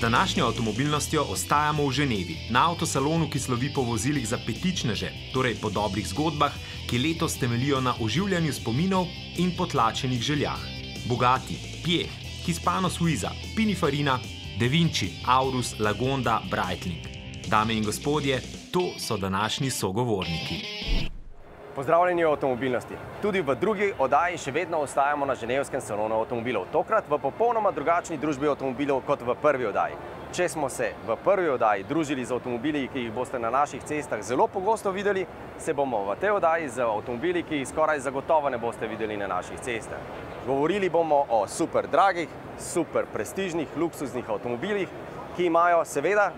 današnjo avtomobilnostjo ostajamo v Ženevi, na avtosalonu, ki slovi po vozilih za petičneže, torej po dobrih zgodbah, ki letos temeljijo na oživljanju spominov in potlačenih željah. Bugatti, Piech, Hispano Suiza, Pininfarina, Da Vinci, Aurus, Lagonda, Breitling. Dame in gospodje, to so današnji sogovorniki. Pozdravljeni v avtomobilnosti. Tudi v drugi oddaji še vedno ostajamo na ženevskem salonu avtomobilov. Tokrat v popolnoma drugačni družbi avtomobilov kot v prvi oddaji. Če smo se v prvi oddaji družili z avtomobili, ki jih boste na naših cestah zelo pogosto videli, se bomo v tej oddaji z avtomobili, ki jih skoraj zagotovo ne boste videli na naših cestah. Govorili bomo o super dragih, super prestižnih, luksuznih avtomobilih, ki imajo seveda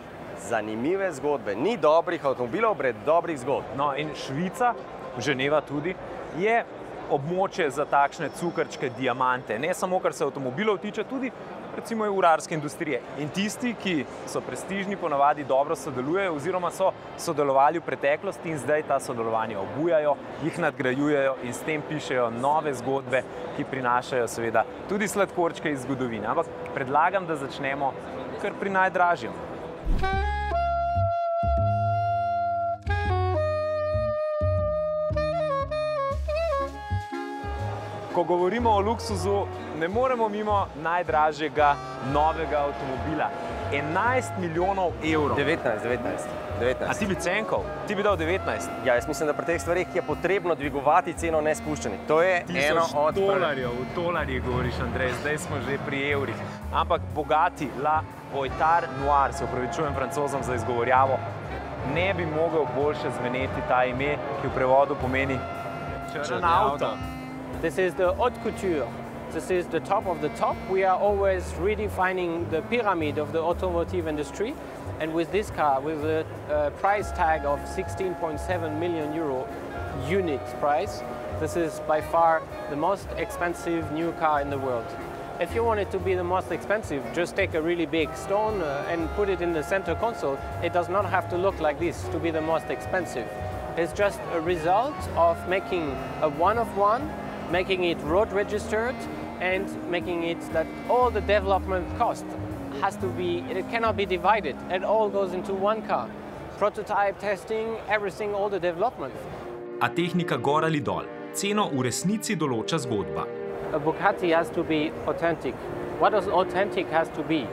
zanimive zgodbe. Ni dobrih avtomobilov brez dobrih zgodb. No, in Švica, Ženeva tudi, je območje za takšne cukrčke, diamante. Ne samo, kar se avtomobilov tiče, tudi recimo urarske industrije. In tisti, ki so prestižni, ponavadi dobro sodelujejo oziroma so sodelovali v preteklosti in zdaj ta sodelovanje obujajo, jih nadgrajujejo in s tem pišejo nove zgodbe, ki prinašajo seveda tudi sladkorčke iz zgodovine. Ampak predlagam, da začnemo kar pri najdražjem. Ko govorimo o luksuzu, ne moremo mimo najdražjega novega avtomobila. 11 milijonov evrov. 19. A ti bi cenkal? Ti bi dal 19? Ja, jaz mislim, da pri teh stvarih je potrebno dvigovati ceno, ne spuščati. To je eno od... $1000, v tolarjih govoriš, Andrej, zdaj smo že pri evrih. Ampak Bugatti La Boitard Noir, se opravičujem Francozom za izgovorjavo, ne bi mogel boljše zmeneti ta ime, ki v prevodu pomeni črn avto. This is the haute couture. This is the top of the top. We are always redefining the pyramid of the automotive industry. And with this car, with a price tag of 16.7 million euro unit price, this is by far the most expensive new car in the world. If you want it to be the most expensive, just take a really big stone and put it in the center console. It does not have to look like this to be the most expensive. It's just a result of making a one-of-one, making it road registered and making it that all the development cost has to be, it cannot be divided. It all goes into one car. Prototype testing, everything, all the development. A tehnika gor ali dol. Ceno v resnici določa zgodba. A Bugatti has to be authentic. What does authentic has to be?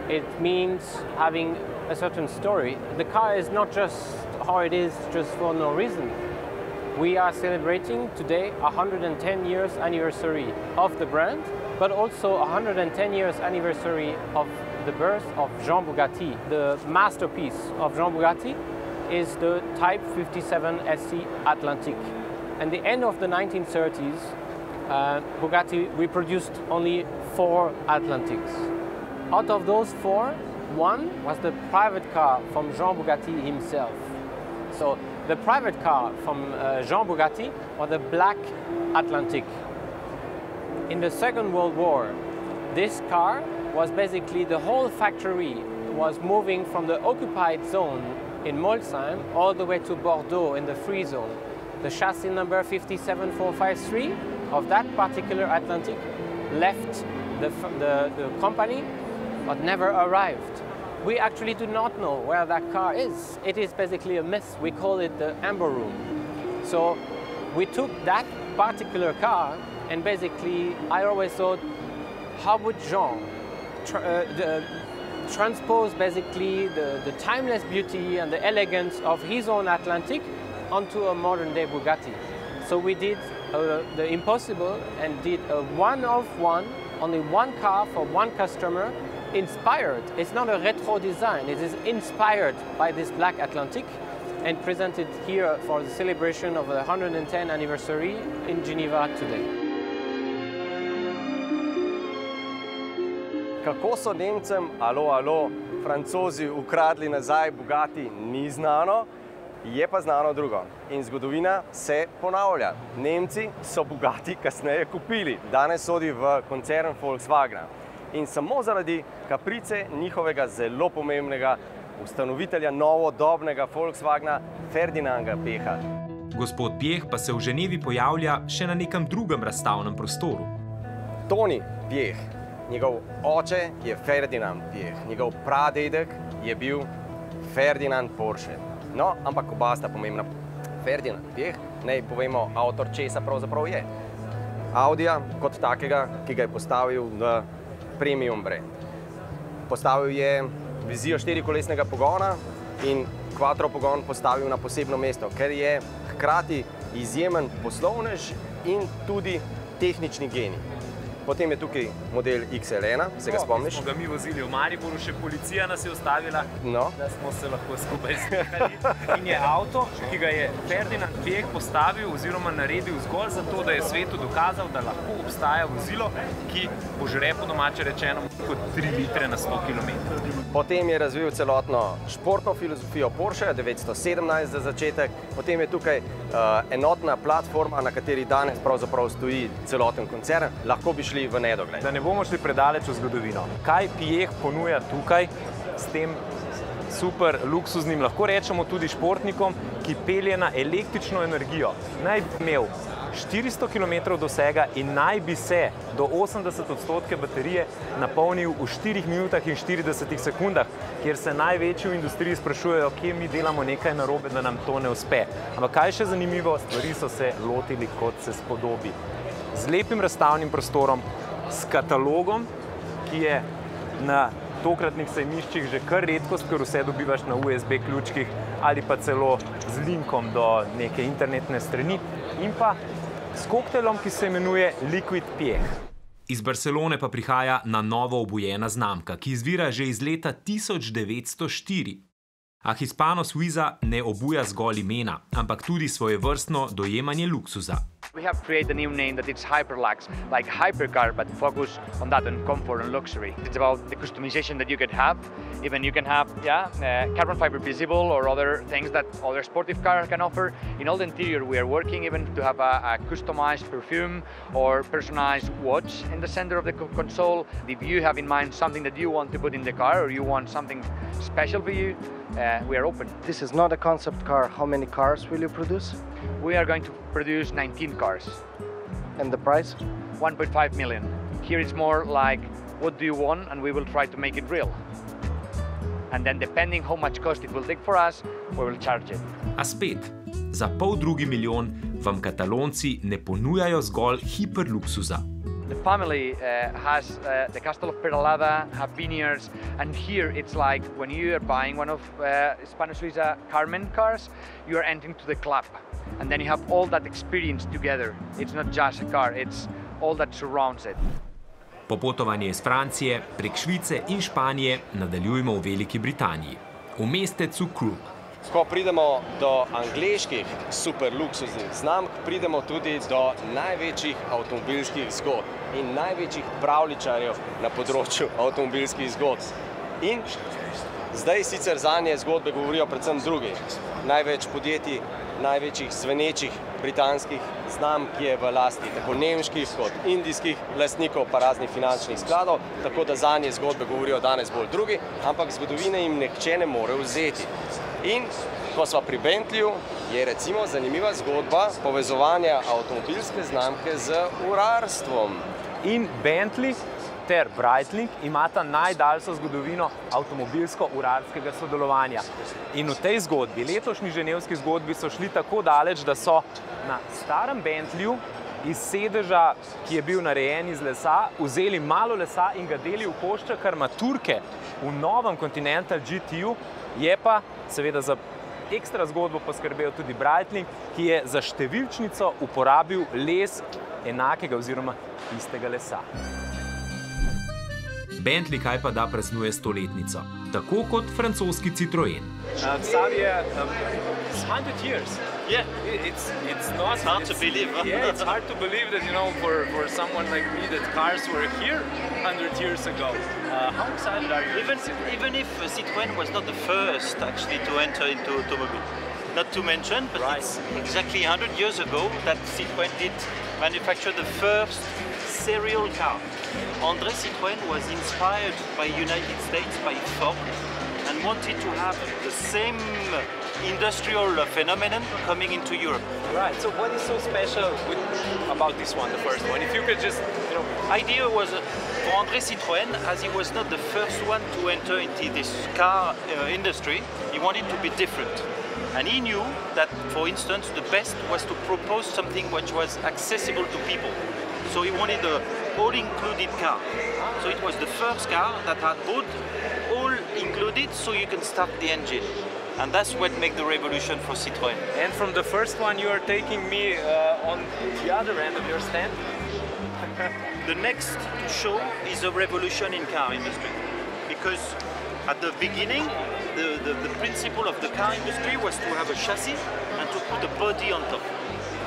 It means having a certain story. The car is not just how it is just for no reason. We are celebrating today 110 years anniversary of the brand, but also 110 years anniversary of the birth of Jean Bugatti. The masterpiece of Jean Bugatti is the Type 57 SC Atlantic. At the end of the 1930s, Bugatti, we produced only 4 Atlantics. Out of those 4, one was the private car from Jean Bugatti himself. So the private car from Jean Bugatti was the Black Atlantic. In the Second World War, this car was basically the whole factory was moving from the occupied zone in Molsheim all the way to Bordeaux in the free zone. The chassis number 57453 of that particular Atlantic left the company but never arrived. We actually do not know where that car is. It is basically a myth. We call it the Amber Room. So we took that particular car and basically I always thought, how would Jean transpose basically the timeless beauty and the elegance of his own Atlantic onto a modern day Bugatti. So we did the impossible and did a one-of-one, only one car for one customer, inspired. It's not a retro design, it is inspired by this Black Atlantic and presented here for the celebration of the 110th anniversary in Geneva today. Kako so Nemcem, alo, Francozi ukradli nazaj Bugatti, ni znano, je pa znano drugo. In zgodovina se ponavlja. Nemci so Bugatti kasneje kupili, danes sodi v koncern Volkswagena. In samo zaradi kaprice njihovega zelo pomembnega ustanovitelja novodobnega Volkswagena Ferdinanda Piecha. Gospod Piech pa se v Ženevi pojavlja še na nekem drugem razstavnem prostoru. Toni Piech njegov oče je Ferdinand Piech, njegov pradedek je bil Ferdinand Porsche. No, ampak oba sta pomembna. Ferdinand Piech, naj povemo, avtor česa pravzaprav je. Audija kot takega, ki ga je postavil v premium brand. Postavil je vizijo štirikolesnega pogona in quattro pogon postavil na posebno mesto, ker je hkrati izjemen poslovnež in tudi tehnični genij. Potem je tukaj model XL1, se ga spomniš? Smo ga mi vozili v Mariboru, še policija nas je ustavila, da smo se lahko skupaj slikali. In je avto, ki ga je Ferdinand Piech postavil oziroma naredil zgolj zato, da je svetu dokazal, da lahko obstaja vozilo, ki požre po domače rečeno kot 3 litre na 100 km. Potem je razvil celotno športno filozofijo Porsche, 917 za začetek. Potem je tukaj enotna platforma, na kateri danes pravzaprav stoji celoten koncern. Lahko bi šli v nedogled. Da ne bomo šli predaleč v zgodovino. Kaj Piech ponuja tukaj s tem super luksuznim, lahko rečemo tudi športnikom, ki pelje na električno energijo? Naj bi imel 400 km dosega in naj bi se do 80% baterije napolnil v 4 minutah in 40 sekundah, kjer se največji v industriji sprašujejo, kje mi delamo nekaj narobe, da nam to ne uspe. Ampak kaj še zanimivo, stvari so se lotili, kot se spodobi. Z lepim razstavnim prostorom, s katalogom, ki je na tokratnih sejmiščih že kar redkost, ker vse dobivaš na USB ključkih ali pa celo z linkom do neke internetne strani in pa s koktelom, ki se imenuje Liquid Piech. Iz Barcelone pa prihaja na novo obujena znamka, ki izvira že iz leta 1904. A Hispano Suiza ne obuja zgolj imena, ampak tudi svojevrstno dojemanje luksuza. We have created a new name that it's Hyperlux, like hypercar, but focus on that, on comfort and luxury. It's about the customization that you can have. Even you can have, carbon fiber visible or other things that other sportive cars can offer. In all the interior, we are working even to have a customized perfume or personalized watch in the center of the console. If you have in mind something that you want to put in the car or you want something special for you, we are open. This is not a concept car. How many cars will you produce? We are going to produce 19 cars. And the price? 1.5 million. Here it's more like, what do you want? And we will try to make it real. And then depending how much cost it will take for us, we will charge it. A spet, za $2 milijona vam Katalonci ne ponujajo zgolj hiperluksuza. The family has the castle of Peralada, have vineyards, and here it's like when you are buying one of Hispano Suiza Carmen cars, you are entering to the club, and then you have all that experience together. It's not just a car, it's all that surrounds it. Popotovanje iz Francije prek Švice in Španije nadaljujemo v Veliki Britaniji, v mestecu Crewe. Ko pridemo do angleških superluksuznih znamk, pridemo tudi do največjih avtomobilskih zgodb in največjih pravljičarjev na področju avtomobilskih zgodb. In zdaj sicer zanje zgodbe govorijo predvsem drugi. Največ podjetij, največjih zvenečih britanskih znamk je v lasti tako nemških kot indijskih lastnikov pa raznih finančnih skladov, tako da zanje zgodbe govorijo danes bolj drugi, ampak zgodovine jim nihče ne more vzeti. In ko sva pri Bentleyju, je recimo zanimiva zgodba povezovanja avtomobilske znamke z urarstvom. In Bentley ter Breitling imata najdaljšo zgodovino avtomobilsko-urarskega sodelovanja. In v tej zgodbi, letošnji ženevski zgodbi, so šli tako daleč, da so na starem Bentleyju iz sedeža, ki je bil narejen iz lesa, vzeli malo lesa in ga deli v košček armaturke v novem Continental GT-ju, je pa seveda za ekstra zgodbo poskrbel tudi Breitling, ki je za številčnico uporabil les enakega oziroma istega lesa. Bentley kaj pa da praznuje stoletnico, tako kot francoski Citroën. Xavier, 100 years. Yeah, It's hard to believe. Yeah, it's hard to believe that, you know, for someone like me, that cars were here 100 years ago. How excited are you? Even if Citroën was not the first actually to enter into automobile. Not to mention, but it's exactly 100 years ago that Citroën did manufacture the first serial car. André Citroën was inspired by United States, by Ford, and wanted to have the same industrial phenomenon coming into Europe. Right. So what is so special about this one, the first one? If you could just, Idea was for André Citroën, as he was not the first one to enter into this car industry, he wanted to be different. And he knew that, for instance, the best was to propose something which was accessible to people. So he wanted an all-included car. So it was the first car that had both all included, so you can start the engine. And that's what made the revolution for Citroën. and from the first one, you are taking me on the other end of your stand. The next to show is a revolution in car industry, because at the beginning, the principle of the car industry was to have a chassis and to put a body on top.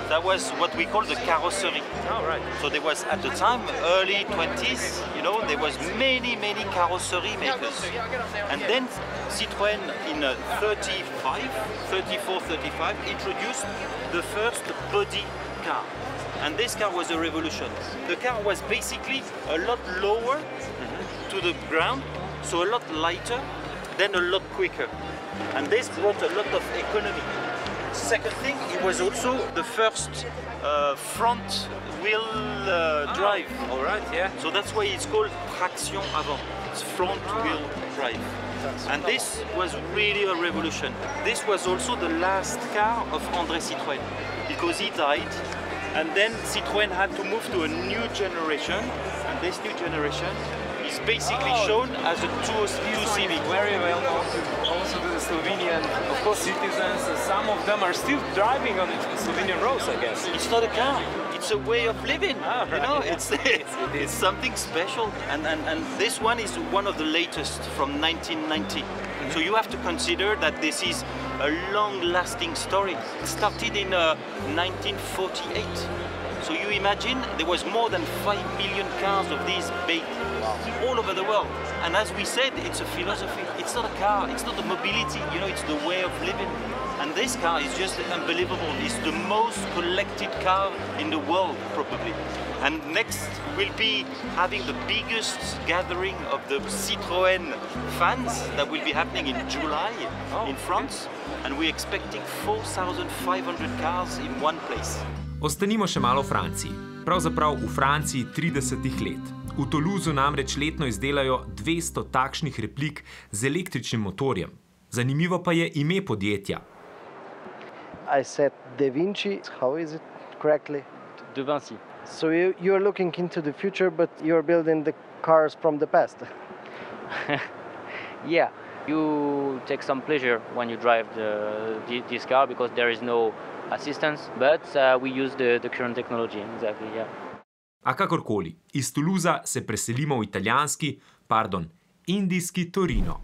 That was what we call the carrosserie. Oh, right. So there was, at the time, early 20s, there was many carrosserie makers. And then Citroën in 34, 35, introduced the first body car. And this car was a revolution. The car was basically a lot lower to the ground, so a lot lighter, then a lot quicker. And this brought a lot of economy. Second thing, it was also the first front wheel drive. All right, yeah. So that's why it's called traction avant. It's front wheel drive. And this was really a revolution. This was also the last car of André Citroën, because he died. And then Citroën had to move to a new generation, and this new generation is basically shown as a 2 Civic. Very well known also to the Slovenian, of course, citizens. Some of them are still driving on Slovenian roads, I guess. It's not a car, it's a way of living. Right. It's something special. And this one is one of the latest from 1990. So you have to consider that this is a long-lasting story. It started in 1948. So you imagine there was more than 5 million cars of these made all over the world. And as we said, it's a philosophy. It's not a car, it's not a mobility, it's the way of living. And this car is just unbelievable. It's the most collected car in the world, probably. And next we'll be having the biggest gathering of the Citroën fans that will be happening in July in France. And we're expecting 4,500 cars in one place. Ostanimo še malo v Franciji. Pravzaprav v Franciji 30 let. V Toulouseu namreč letno izdelajo 200 takšnih replik z električnim motorjem. Zanimivo pa je ime podjetja. I said Da Vinci. How is it correctly? De Vinci. So you're looking into the future, but you're building the cars from the past. Yeah, you take some pleasure when you drive this car because there is no assistance, but we use the current technology, exactly, yeah. A kakorkoli, iz Toulousea se preselimo v indijski Torino.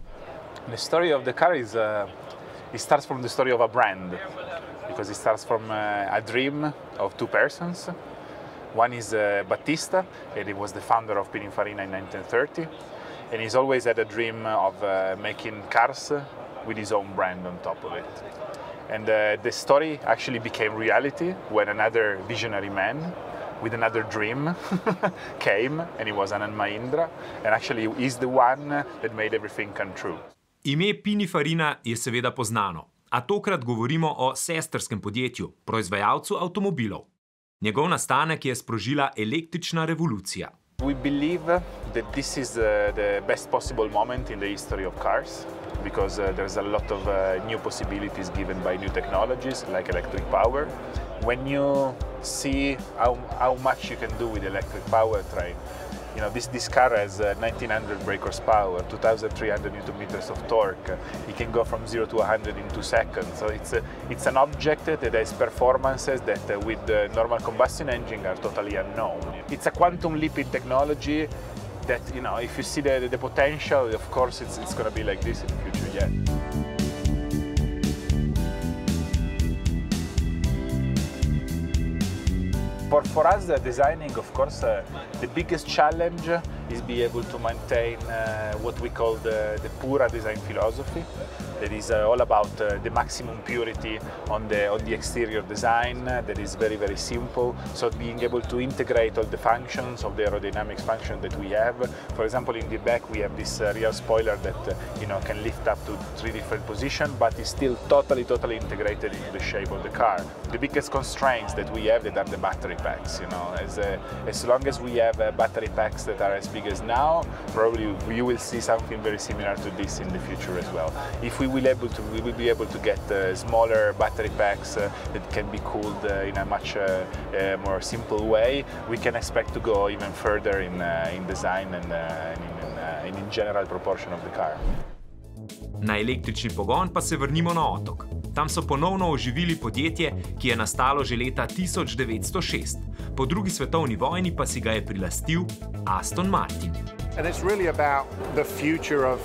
The story of the car is, it starts from the story of a brand, because it starts from a dream of two persons. One is Battista, and he was the founder of Pininfarina in 1930, and he's always had a dream of making cars with his own brand on top of it. And the story actually became reality when another visionary man with another dream came, and he was Anand Mahindra, and actually he's the one that made everything come true. Ime Pininfarina je seveda poznano, a tokrat govorimo o sestrskem podjetju, proizvajalcu avtomobilov. Njegov nastanek je sprožila električna revolucija. We believe that this is the best possible moment in the history of cars, because there's a lot of new possibilities given by new technologies like electric power. When you see how much you can do with electric powertrain, you know, this car has 1900 brake horsepower, 2300 Newton meters of torque. It can go from 0 to 100 in 2 seconds. So it's an object that has performances that with the normal combustion engine are totally unknown. It's a quantum leap in technology that, you know, if you see the potential, of course it's going to be like this in the future, yeah. For us, designing, of course, the biggest challenge is be able to maintain what we call the Pura design philosophy. That is all about the maximum purity on the exterior design. That is very, very simple. So being able to integrate all the functions of the aerodynamics function that we have. For example, in the back we have this rear spoiler that can lift up to 3 different positions, but is still totally integrated into the shape of the car. The biggest constraints that we have that are the battery packs. As long as we have battery packs that are as big as now, probably you will see something very similar to this in the future as well. If we will be able to get smaller battery packs that can be cooled in a much more simple way, we can expect to go even further in design and in general proportion of the car. Na električni pogon pa se vrnimo na otok. Tam so ponovno oživili podjetje, ki je nastalo že leta 1906. Po drugi svetovni vojni pa si ga je prilastil Aston Martin. And it's really about the future of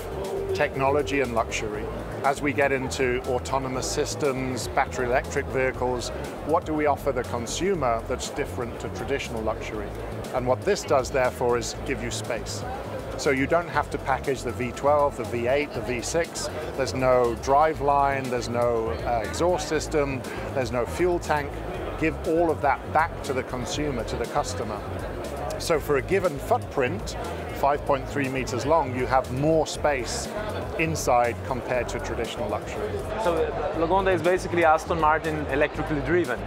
technology and luxury. As we get into autonomous systems, battery electric vehicles, what do we offer the consumer that's different to traditional luxury? And what this does, therefore, is give you space. So you don't have to package the V12, the V8, the V6. There's no drive line, there's no exhaust system, there's no fuel tank. Give all of that back to the consumer, to the customer. So for a given footprint, 5.3 meters long, you have more space inside compared to traditional luxury. So Lagonda is basically Aston Martin electrically driven.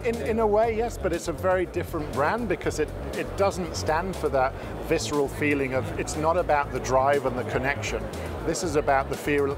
In a way, yes, but it's a very different brand because it doesn't stand for that visceral feeling of, it's not about the drive and the connection. This is about the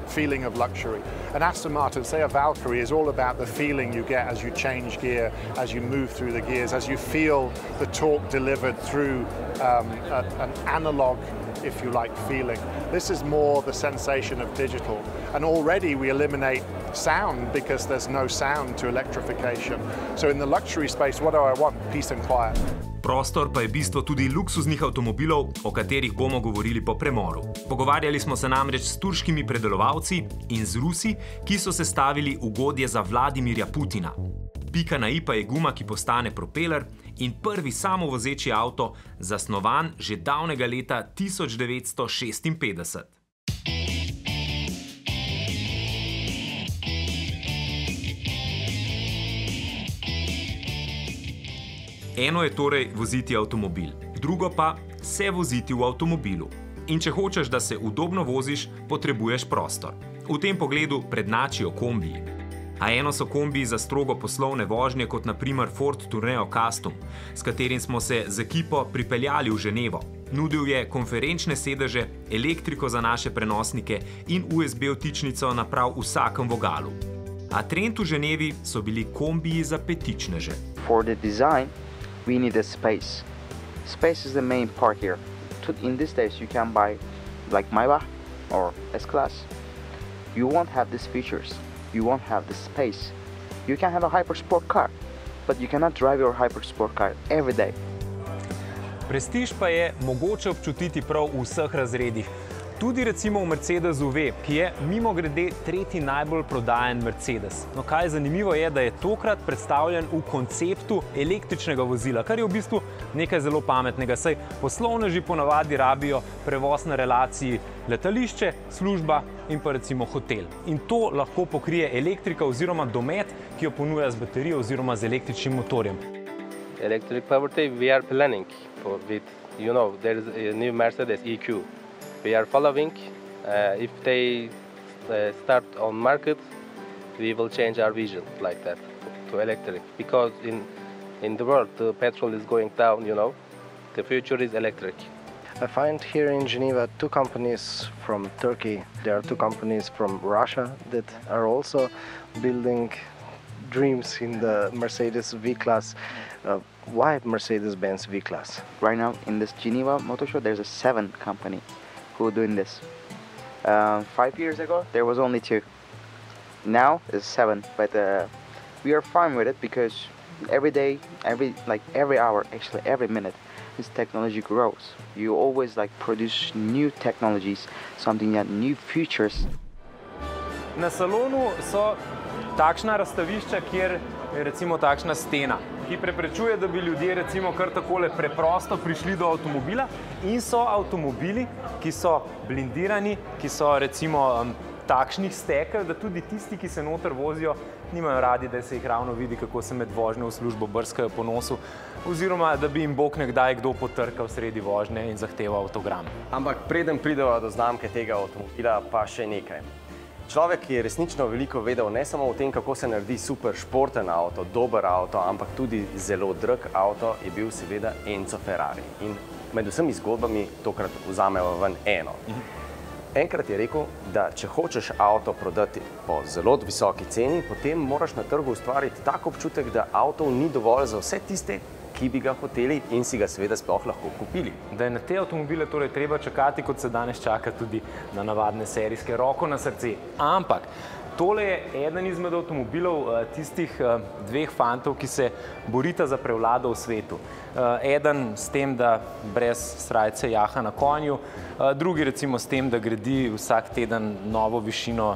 feeling of luxury. And Aston Martin, say a Valkyrie, is all about the feeling you get as you change gear, as you move through the gears, as you feel the torque delivered through an analog, if you like, feeling. This is more the sensation of digital. And already we eliminate sound because there's no sound to electrification. So in the luxury space, what do I want? Peace and quiet. Prostor pa je bistvo tudi luksuznih avtomobilov, o katerih bomo govorili po premoru. Pogovarjali smo se namreč s turškimi predelovalci in z Rusi, ki so sestavili ugodje za Vladimirja Putina. Pika na i pa je guma, ki postane propeler in prvi samovozeči avto, zasnovan že davnega leta 1956. Eno je torej voziti avtomobil, drugo pa se voziti v avtomobilu. In če hočeš, da se udobno voziš, potrebuješ prostor. V tem pogledu prednačijo kombiji. A eno so kombiji za strogo poslovne vožnje, kot naprimer Ford Tourneo Custom, s katerim smo se z ekipo pripeljali v Ženevo. Nudil je konferenčne sedeže, elektriko za naše prenosnike in USB vtičnico na prav vsakem vogalu. A trend v Ženevi so bili kombiji za petičneže. For the design, we need a space. Space is the main part here. In these days you can buy like Maybach or S-Class. You won't have these features. You won't have the space. You can have a hypersport car, but you cannot drive your hypersport car every day. Prestiž pa je mogoče občutiti prav v vseh razredih. Tudi recimo v Mercedesu V, ki je mimogrede tretji najbolj prodajen Mercedes. No, kaj zanimivo je, da je tokrat predstavljen v konceptu električnega vozila, kar je v bistvu nekaj zelo pametnega, saj poslovneži ponavadi rabijo prevoz na relaciji letališče, služba in pa recimo hotel. In to lahko pokrije elektrika oziroma domet, ki jo ponuja z baterijo oziroma z električnim motorjem. Electric powertrain we are planning with, there is a new Mercedes EQ. We are following. If they start on market, we will change our vision like that to electric. Because in the world, the petrol is going down, the future is electric. I find here in Geneva 2 companies from Turkey. There are 2 companies from Russia that are also building dreams in the Mercedes V-Class. Why Mercedes-Benz V-Class? Right now in this Geneva Motor Show, there's a 7 company who are doing this. 5 years ago, there was only 2. Now it's 7, but we are fine with it because every day, every hour, actually every minute, this technology grows. You always produce new technologies, something that new features. Na salonu so takšna razstavišča, kjer je recimo takšna stena, ki preprečuje, da bi ljudje recimo kar takole preprosto prišli do avtomobila, in so avtomobili, ki so blindirani, ki so recimo takšnih stekel, da tudi tisti, ki se noter vozijo, nimajo radi, da se jih ravno vidi, kako se med vožnjo v službo brskajo po nosu, oziroma da bi jim Bog nekdaj kdo potrkal sredi vožnje in zahteval avtogram. Ampak preden prideva do znamke tega avtomobila, pa še nekaj. Človek, ki je resnično veliko vedel ne samo o tem, kako se naredi super športen avto, dober avto, ampak tudi zelo drag avto, je bil seveda Enzo Ferrari. In med vsemi zgodbami tokrat vzameva ven eno. Enkrat je rekel, da če hočeš avto prodati po zelo visoki ceni, potem moraš na trgu ustvariti tak občutek, da avtov ni dovolj za vse tiste, ki bi ga hoteli in si ga seveda sploh lahko kupili. Da je na te avtomobile torej treba čakati, kot se danes čaka tudi na navadne serijske, roko na srce. Ampak tole je eden izmed avtomobilov tistih dveh fantov, ki se borita za prevlado v svetu. Eden s tem, da brez srajce jaha na konju, drugi recimo s tem, da gradi vsak teden novo višino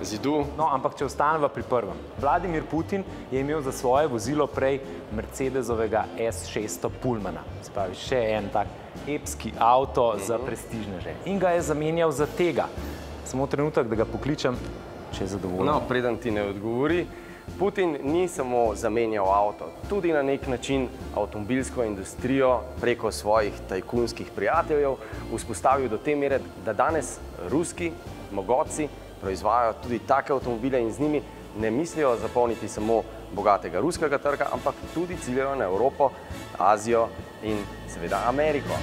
zidu. No, ampak če ostaneva pri prvem. Vladimir Putin je imel za svoje vozilo prej Mercedesovega S600 Pullmana. Spravi, še en tak epski avto za prestižneže. In ga je zamenjal za tega. Samo trenutek, da ga pokličem, če je zadovoljen. No, preden ti ne odgovori, Putin ni samo zamenjal avto, tudi na nek način avtomobilsko industrijo preko svojih tajkunskih prijateljev vzpostavil do te mere, da danes ruski mogotci proizvajajo tudi take avtomobile in z njimi ne mislijo zapolniti samo bogatega ruskega trga, ampak tudi ciljajo na Evropo, Azijo in seveda Ameriko.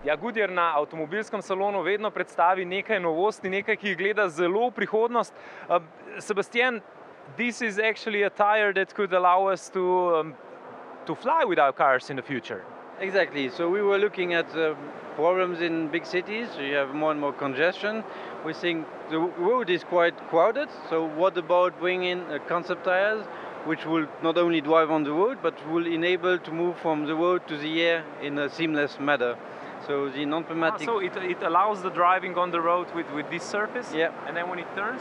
Ja, Goodyear na avtomobilskem salonu vedno predstavi nekaj novosti, nekaj, ki jih gleda zelo v prihodnost. Sebastian, this is actually a tire that could allow us to fly with our cars in the future. Exactly. So we were looking at problems in big cities. You have more and more congestion. We think the road is quite crowded. So what about bringing concept tires, which will not only drive on the road, but will enable to move from the road to the air in a seamless manner. So the non-pneumatic. So it allows the driving on the road with this surface. Yeah. And then when it turns.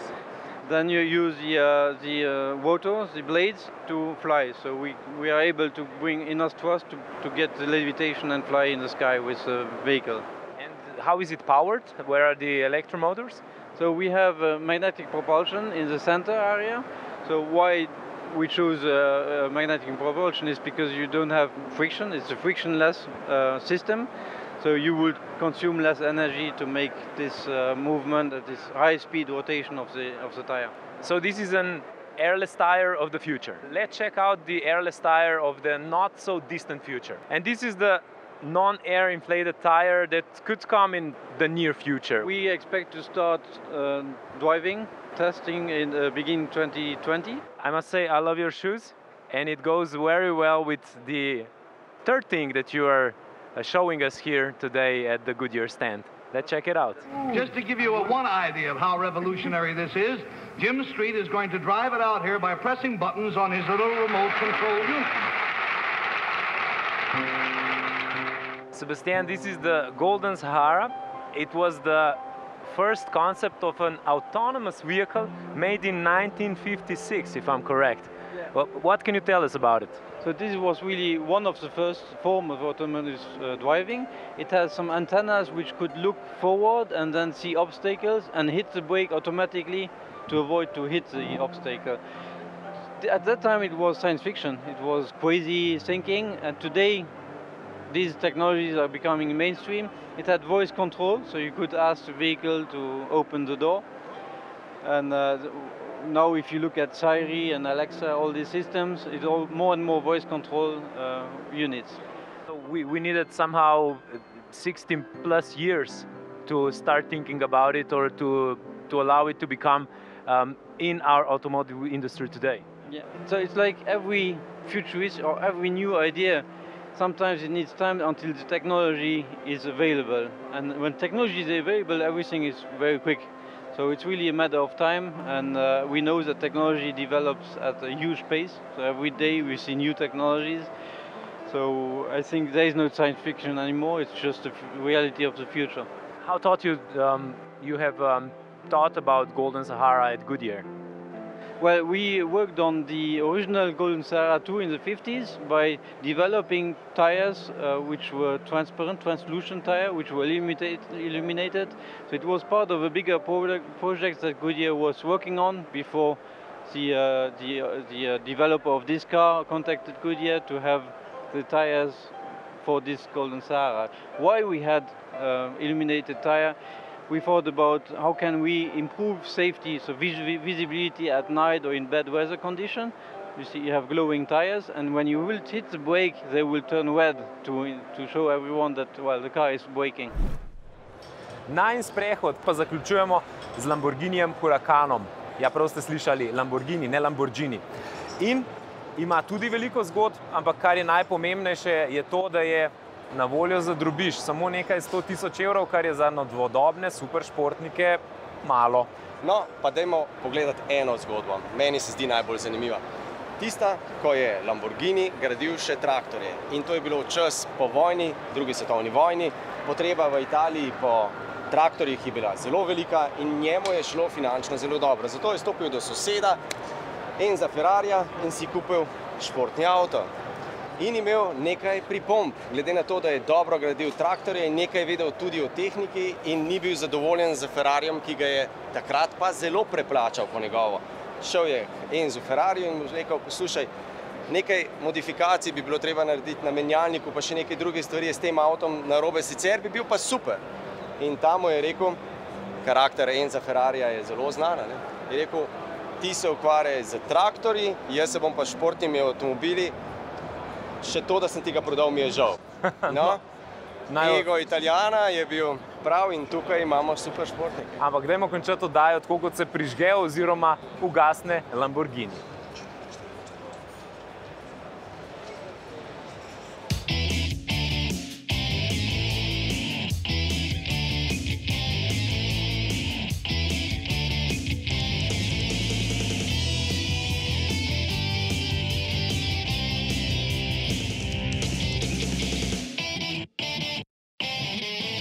Then you use the rotors, the blades, to fly. So we are able to bring enough thrust to get the levitation and fly in the sky with the vehicle. And how is it powered? Where are the electromotors? So we have magnetic propulsion in the center area. So why we choose magnetic propulsion is because you don't have friction. It's a frictionless system. So you would consume less energy to make this movement, this high-speed rotation of the tire. So this is an airless tire of the future. Let's check out the airless tire of the not-so-distant future. And this is the non-air inflated tire that could come in the near future. We expect to start driving, testing in the beginning 2020. I must say, I love your shoes, and it goes very well with the third thing that you are showing us here today at the Goodyear stand. Let's check it out. Just to give you one idea of how revolutionary this is, Jim Street is going to drive it out here by pressing buttons on his little remote control unit. Sebastian, this is the Golden Sahara. It was the first concept of an autonomous vehicle made in 1956, if I'm correct. Yeah. Well, what can you tell us about it? So this was really one of the first forms of autonomous driving. It has some antennas which could look forward and then see obstacles and hit the brake automatically to avoid to hit the obstacle. At that time it was science fiction. It was crazy thinking, and today these technologies are becoming mainstream. It had voice control, so you could ask the vehicle to open the door. And now if you look at Siri and Alexa, all these systems, it's all more and more voice control units. So we needed somehow 16 plus years to start thinking about it, or to allow it to become in our automotive industry today. Yeah, so it's like every futurist or every new idea, sometimes it needs time until the technology is available. And when technology is available, everything is very quick. So it's really a matter of time, and we know that technology develops at a huge pace. So every day we see new technologies. So I think there is no science fiction anymore, it's just the reality of the future. How taught you you have thought about Golden Sahara at Goodyear? Well, we worked on the original Golden Sahara 2 in the 50s by developing tires which were transparent, translucent tire, which were illuminated. So it was part of a bigger project that Goodyear was working on before the developer of this car contacted Goodyear to have the tires for this Golden Sahara. Why we had illuminated tire? We thought about how can we improve safety, so visibility at night or in bad weather condition. You see, you have glowing tires, and when you will hit the brake, they will turn red to show everyone that, well, the car is braking. Najin sprehod pa zaključujemo z Lamborghinijem Huracanom. Ja, prav ste slišali, Lamborghini, ne Lamborghini. In ima tudi veliko zgodb, ampak kar je najpomembnejše, je to, da je na voljo za drobiž. Samo nekaj 100 000 evrov, kar je za dvodobne superšportnike malo. No, pa dajmo pogledati eno zgodbo. Meni se zdi najbolj zanimiva. Tista, ko je Lamborghini gradil še traktorje. In to je bilo čas po vojni, drugi svetovni vojni. Potreba v Italiji po traktorjih je bila zelo velika in njemu je šlo finančno zelo dobro. Zato je stopil do soseda Enza Ferrarija in si kupil športni avto. In imel nekaj pripomb, glede na to, da je dobro gradil traktorje in nekaj vedel tudi o tehniki in ni bil zadovoljen z Ferrarijem, ki ga je takrat pa zelo preplačal po njegovo. Šel je k Enzu Ferrariju in mu rekel, poslušaj, nekaj modifikacij bi bilo treba narediti na menjalniku, pa še nekaj drugih stvari je s tem avtom narobe, sicer bi bil pa super. In tam mu je rekel, karakter Enza Ferrarija je zelo znan, je rekel, ti se ukvarjaj z traktorji, jaz se bom pa športnimi avtomobili, še to, da sem ti ga prodal, mi je žal. No, ego Italijana je bil prav in tukaj imamo super športnike. Ampak dajmo končati oddajo tako, kot se prižge oziroma ugasne Lamborghini.